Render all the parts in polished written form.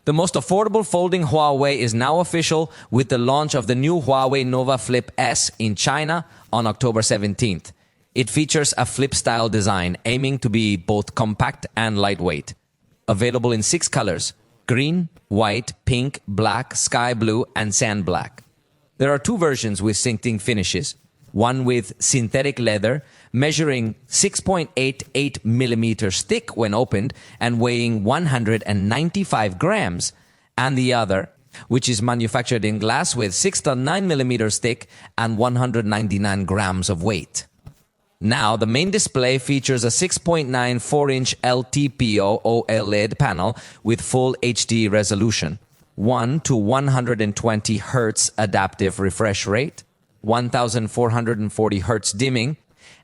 The most affordable folding Huawei is now official with the launch of the new Huawei Nova Flip S in China on October 17th. It features a flip-style design aiming to be both compact and lightweight. Available in 6 colors: green, white, pink, black, sky blue, and sand black. There are 2 versions with syncing finishes. One with synthetic leather, measuring 6.88 millimeters thick when opened and weighing 195 grams, and the other, which is manufactured in glass with 6.9 millimeters thick and 199 grams of weight. Now, the main display features a 6.94-inch LTPO OLED panel with full HD resolution, 1 to 120 Hz adaptive refresh rate, 1440 Hz dimming,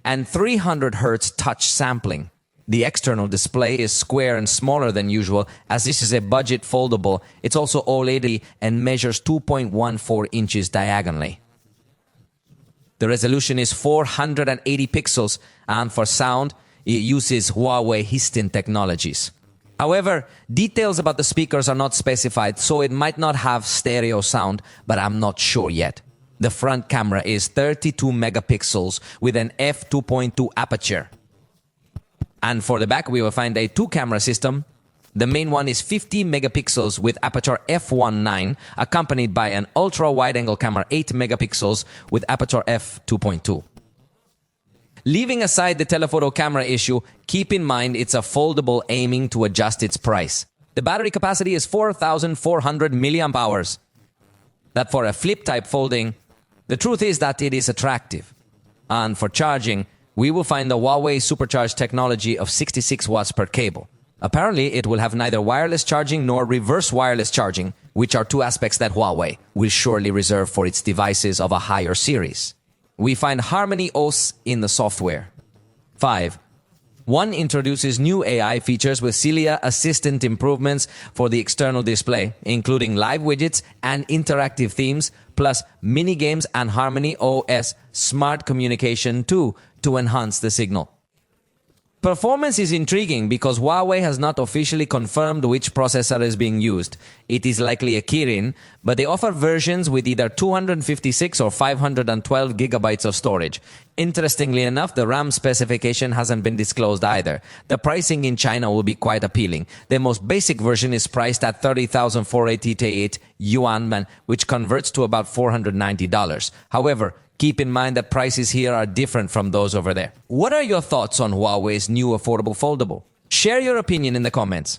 and 300 Hz touch sampling. The external display is square and smaller than usual, as this is a budget foldable. It's also OLED and measures 2.14 inches diagonally. The resolution is 480 pixels, and for sound, it uses Huawei Histon technologies. However, details about the speakers are not specified, so it might not have stereo sound, but I'm not sure yet. The front camera is 32 megapixels with an f2.2 aperture. And for the back, we will find a 2-camera system. The main one is 50 megapixels with aperture f1.9, accompanied by an ultra-wide-angle camera 8 megapixels with aperture f2.2. Leaving aside the telephoto camera issue, keep in mind it's a foldable aiming to adjust its price. The battery capacity is 4,400 milliamp hours. That for a flip-type folding, the truth is that it is attractive. And for charging, we will find the Huawei supercharged technology of 66 watts per cable. Apparently, it will have neither wireless charging nor reverse wireless charging, which are 2 aspects that Huawei will surely reserve for its devices of a higher series. We find Harmony OS in the software. 5. One introduces new AI features with Celia Assistant improvements for the external display, including live widgets and interactive themes, plus mini games and Harmony OS smart communication too to enhance the signal. Performance is intriguing because Huawei has not officially confirmed which processor is being used. It is likely a Kirin, but they offer versions with either 256 or 512 gigabytes of storage. Interestingly enough, the RAM specification hasn't been disclosed either. The pricing in China will be quite appealing. The most basic version is priced at 30,488 yuan, which converts to about $490. However, keep in mind that prices here are different from those over there. What are your thoughts on Huawei's new affordable foldable? Share your opinion in the comments.